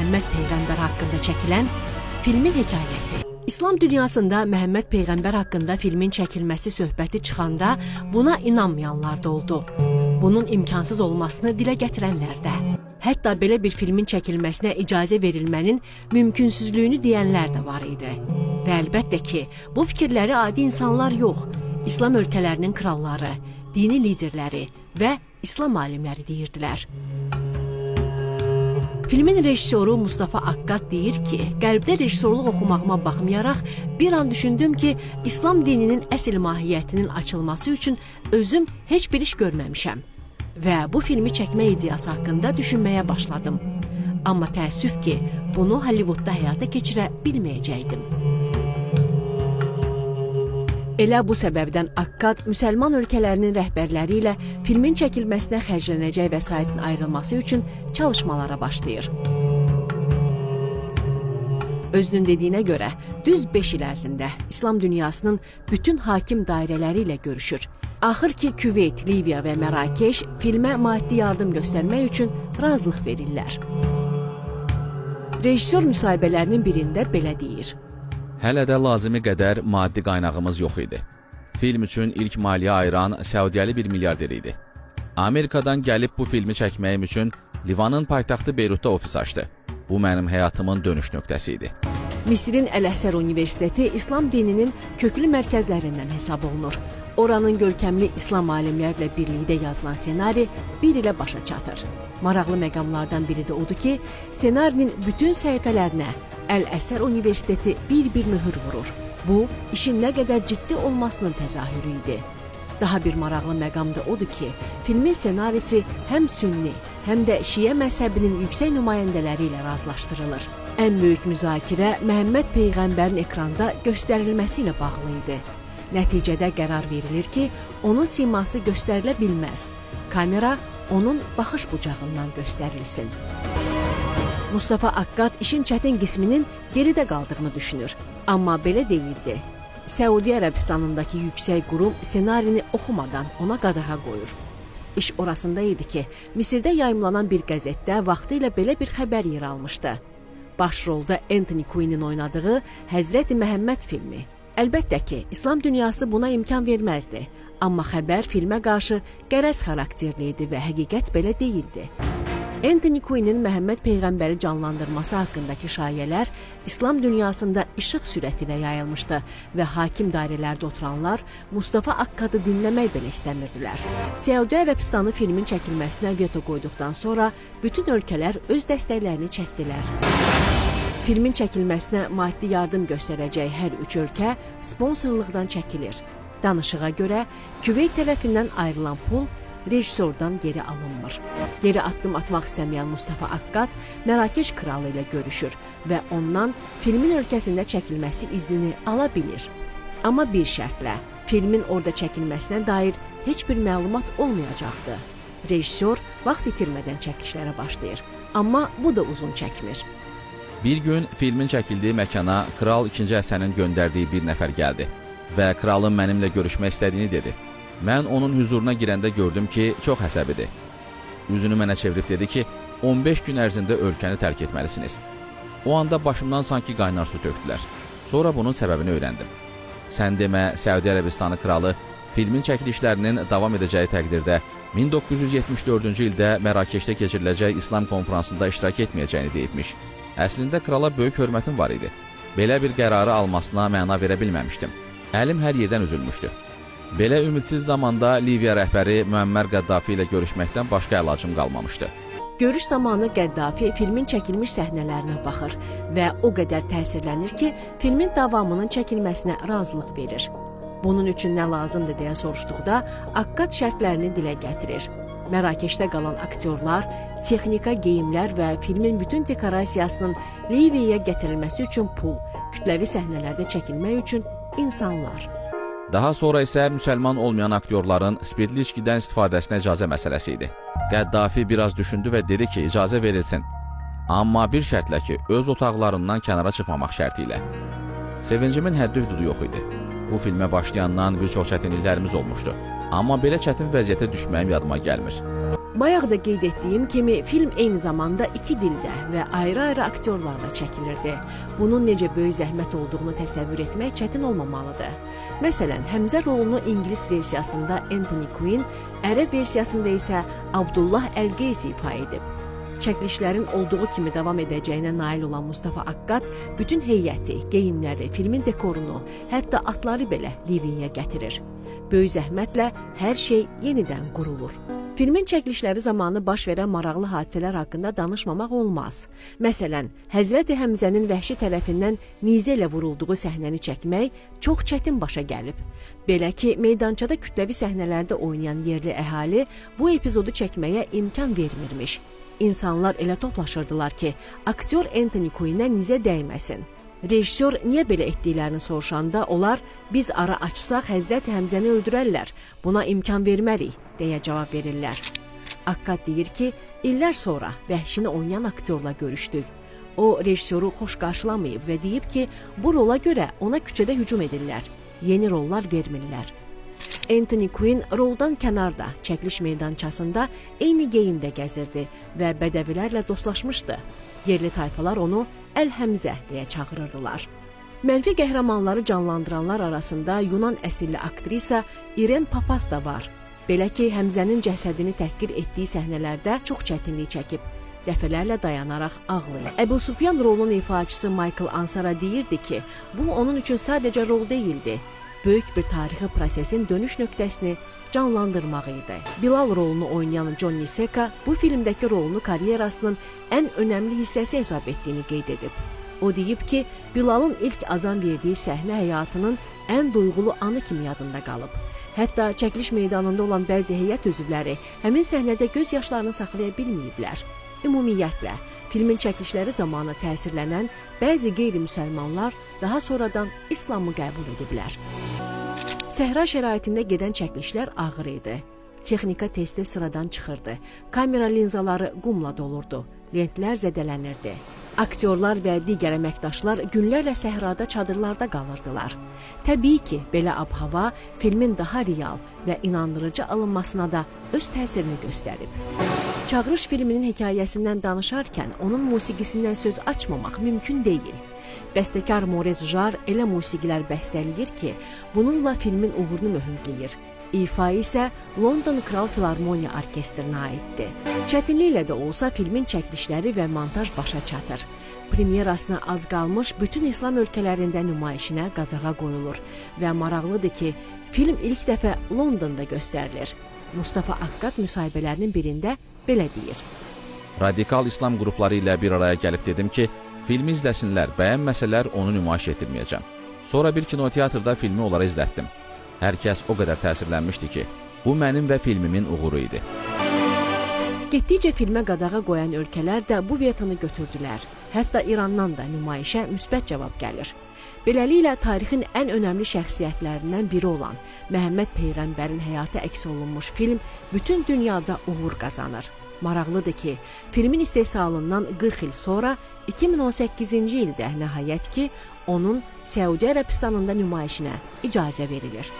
Məhəmməd Peyğəmbər haqqında çəkilən filmin hekayəsi. İslam dünyasında Məhəmməd Peyğəmbər haqqında filmin çəkilməsi söhbəti çıxanda buna inanmayanlar da oldu. Bunun imkansız olmasını dilə gətirənlər də. Hətta belə bir filmin çəkilməsinə icazə verilmənin mümkünsüzlüyünü deyənlər də var idi. Və əlbəttə ki, bu fikirləri adi insanlar yox, İslam ölkələrinin kralları, dini liderləri və İslam alimləri deyirdilər. Filmin rejissoru Mustafa Akkad deyir ki, qərbdə rejissorluq oxumağıma baxmayaraq bir an düşündüm ki, İslam dininin əsl mahiyyətinin açılması üçün özüm heç bir iş görməmişəm və bu filmi çəkmə ideyası haqqında düşünməyə başladım. Amma təəssüf ki, bunu Hollywoodda həyata keçirə bilməyəcəkdim. Elə bu səbəbdən Akkad müsəlman ölkələrinin rəhbərləri ilə filmin çəkilməsinə xərclənəcək vəsaitin ayrılması üçün çalışmalara başlayır. Özünün dediyinə görə düz 5 il ərzində İslam dünyasının bütün hakim dairələri ilə görüşür. Axır ki, Küveyt, Liviya və Mərakeş filmə maddi yardım göstərmək üçün razılıq verirlər. Rejissor müsahibələrinin birində belə deyir. Hələ də lazımi qədər maddi qaynağımız yox idi. Film üçün ilk maliyyə ayıran Səudiyyəli bir milyarder idi. Amerikadan gəlib bu filmi çəkməyim üçün Livanın paytaxtı Beyrutda ofis açdı. Bu mənim həyatımın dönüş nöqtəsi idi. Misrin Əl-Əhsər Universiteti İslam dininin köklü mərkəzlərindən hesab olunur. Oranın görkəmli İslam alimlərlə birlikdə yazılan ssenari bir ilə başa çatır. Maraqlı məqamlardan biri də odur ki, ssenarinin bütün səhifələrinə Əl-Əhsər Universiteti bir mühür vurur. Bu, işin nə qədər ciddi olmasının təzahürü idi. Daha bir maraqlı məqam da odur ki, filmin ssenarisi həm sünni, həm də şiə məzhəbinin yüksək nümayəndələri ilə razılaşdırılır. Ən böyük müzakirə Məhəmməd Peyğəmbərin ekranda göstərilməsi ilə bağlı idi. Nəticədə qərar verilir ki, onun siması göstərilə bilməz. Kamera onun baxış bucağından göstərilsin. Mustafa Akkad işin çətin qisminin geridə qaldığını düşünür. Amma belə deyildi. Səudiyyə Ərəbistanındakı yüksək qurum ssenarini oxumadan ona qadağa qoyur. İş orasında idi ki, Misirdə yayımlanan bir qəzetdə vaxtilə belə bir xəbər yer almışdı. Başrolda Anthony Quinn'in oynadığı Həzrəti Məhəmməd filmi. Əlbəttə ki, İslam dünyası buna imkan verməzdi. Amma xəbər filmə qarşı qərəz xarakterli idi və həqiqət belə deyildi. Anthony Quinn'in Məhəmməd Peyğəmbəri canlandırması haqqındakı şayələr İslam dünyasında işıq sürəti ilə yayılmışdı və hakim dairələrdə oturanlar Mustafa Akkadı dinləmək belə istəmirdilər. Səudiyyə Ərəbistanı filmin çəkilməsinə veto qoyduqdan sonra bütün ölkələr öz dəstəklərini çəkdilər. Filmin çəkilməsinə maddi yardım göstərəcək hər 3 ölkə sponsorluqdan çəkilir. Danışığa görə Küveyt tərəfindən ayrılan pul rejissordan geri alınmır. Geri addım atmaq istəməyən Mustafa Akkad Mərakeş kralı ilə görüşür və ondan filmin ölkəsində çəkilməsi iznini ala bilir. Amma bir şərtlə, filmin orada çəkilməsinə dair heç bir məlumat olmayacaqdı. Rejissor vaxt itirmədən çəkişlərə başlayır. Amma bu da uzun çəkmir. Bir gün filmin çəkildiyi məkana Kral 2. Həsənin göndərdiyi bir nəfər gəldi və kralın mənimlə görüşmək istədiyini dedi. Mən onun huzuruna girəndə gördüm ki, çox əsəbidir. Üzünü mənə çevirib dedi ki, 15 gün ərzində ölkəni tərk etməlisiniz. O anda başımdan sanki qaynar su tökdülər. Sonra bunun səbəbini öyrəndim. Sən demə, Səudiyyə Ərəbistanı kralı filmin çəkilişlərinin davam edəcəyi təqdirdə 1974-cü ildə Mərakeşdə keçiriləcək İslam konferansında iştirak etməyəcəyini deyibmiş. Əslində krala böyük hörmətim var idi. Belə bir qərarı almasına məna verə bilməmişdim. Əlim hər yerdən üzülmüşdü. Belə ümidsiz zamanda Liviya rəhbəri Müəmmər Qəddafi ilə görüşməkdən başqa əlacım qalmamışdı. Görüş zamanı Qəddafi filmin çəkilmiş səhnələrinə baxır və o qədər təsirlənir ki, filmin davamının çəkilməsinə razılıq verir. Bunun üçün nə lazımdır deyə soruşduqda Akkad şərtlərini dilə gətirir. Mərakeşdə qalan aktyorlar, texnika, geyimlər və filmin bütün dekorasiyasının Liviyaya gətirilməsi üçün pul, kütləvi səhnələrdə çəkilmək üçün insanlar. Daha sonra isə müsəlman olmayan aktyorların spirtli içkidən istifadəsinə icazə məsələsi idi. Qəddafi biraz düşündü və dedi ki, icazə verilsin. Amma bir şərtlə ki, öz otaqlarından kənara çıxmamaq şərti ilə. Sevincimin həddi-hüdudu yox idi. Bu filmə başlayandan bir çox çətinliklərimiz olmuşdu. Amma belə çətin vəziyyətə düşməyim yadıma gəlmir. Bayaq da qeyd etdiyim kimi film eyni zamanda 2 dildə və ayrı-ayrı aktyorlarla çəkilirdi. Bunun necə böyük zəhmət olduğunu təsəvvür etmək çətin olmamalıdır. Məsələn, Həmzə rolunu ingilis versiyasında Anthony Quinn, ərəb versiyasında isə Abdullah Əl-Qeysi ifa edib. Çəkilişlərin olduğu kimi davam edəcəyinə nail olan Mustafa Akkad bütün heyəti, geyimləri, filmin dekorunu, hətta atları belə Liviyə gətirir. Böyük zəhmətlə hər şey yenidən qurulur. Filmin çəkilişləri zamanı baş verən maraqlı hadisələr haqqında danışmamaq olmaz. Məsələn, Həzrəti Həmzənin vəhşi tərəfindən nizə ilə vurulduğu səhnəni çəkmək çox çətin başa gəlib. Belə ki, meydançada kütləvi səhnələrdə oynayan yerli əhali bu epizodu çəkməyə imkan vermirmiş. İnsanlar elə toplaşırdılar ki, aktyor Anthony Quinnə nizə dəyməsin. Rejissor niyə belə etdiklərini soruşanda onlar biz ara açsaq Həzrəti Həmzəni öldürərlər, buna imkan vermərik deyə cavab verirlər. Akkad deyir ki, illər sonra vəhşini oynayan aktyorla görüşdük. O rejissoru xoş qarşılamayıb və deyib ki, bu rola görə ona küçədə hücum edirlər, yeni rollar vermirlər. Anthony Quinn roldan kənarda, çəkiliş meydançasında eyni geyimdə gəzirdi və bədəvilərlə dostlaşmışdı. Yerli tayfalar onu Əl-Həmzə deyə çağırırdılar. Mənfi qəhrəmanları canlandıranlar arasında Yunan əsilli aktrisa İren Papas da var. Belə ki, Həmzənin cəsədini təhqir etdiyi səhnələrdə çox çətinlik çəkib. Dəfələrlə dayanaraq ağlayır. Əbu Sufyan rolunun ifaçısı Michael Ansara deyirdi ki, bu onun üçün sadəcə rol deyildi. Böyük bir tarixi prosesin dönüş nöqtəsini canlandırmaq idi. Bilal rolunu oynayan Johnny Seka bu filmdəki rolunu karyerasının ən önəmli hissəsi hesab etdiyini qeyd edib. O deyib ki, Bilalın ilk azan verdiyi səhnə həyatının ən duyğulu anı kimi yadında qalıb. Hətta çəkiliş meydanında olan bəzi heyət üzvləri həmin səhnədə göz yaşlarını saxlaya bilməyiblər. Ümumiyyətlə, filmin çəkilişləri zamanı təsirlənən bəzi qeyri-müsəlmanlar daha sonradan İslamı qəbul ediblər. Səhra şəraitində gedən çəkilişlər ağır idi. Texnika tez-tez sıradan çıxırdı. Kamera linzaları qumla dolurdu. Lentlər zədələnirdi. Aktyorlar və digər əməkdaşlar günlərlə səhrada çadırlarda qalırdılar. Təbii ki, belə ab-hava filmin daha real və inandırıcı alınmasına da öz təsirini göstərib. Çağırış filminin hekayəsindən danışarkən onun musiqisindən söz açmamaq mümkün deyil. Bəstəkar Morez Jar elə musiqilər bəstələyir ki, bununla filmin uğurunu möhürləyir. İfa isə London Kral Filarmoniya Orkestrinə aiddir. Çətinliklə də olsa filmin çəkilişləri və montaj başa çatır. Premyerasına az qalmış bütün İslam ölkələrində nümayişinə qadağa qoyulur və maraqlıdır ki, film ilk dəfə Londonda göstərilir. Mustafa Akkad müsahibələrinin birində belə deyir. Radikal İslam qrupları ilə bir araya gəlib dedim ki, filmi izləsinlər, bəyənməsələr onu nümayiş etdirməyəcəm. Sonra bir kinoteatrda filmi onlara izlətdim. Hər kəs o qədər təsirlənmişdi ki, bu mənim və filmimin uğuru idi. Getdikcə filmə qadağa qoyan ölkələr də bu vetanı götürdülər. Hətta İrandan da nümayişə müsbət cavab gəlir. Beləliklə, tarixin ən önəmli şəxsiyyətlərindən biri olan Məhəmməd Peyğəmbərin həyatı əks olunmuş film bütün dünyada uğur qazanır. Maraqlıdır ki, filmin istehsalından 40 il sonra 2018-ci ildə nəhayət ki, onun Səudi Ərəbistanında nümayişinə icazə verilir.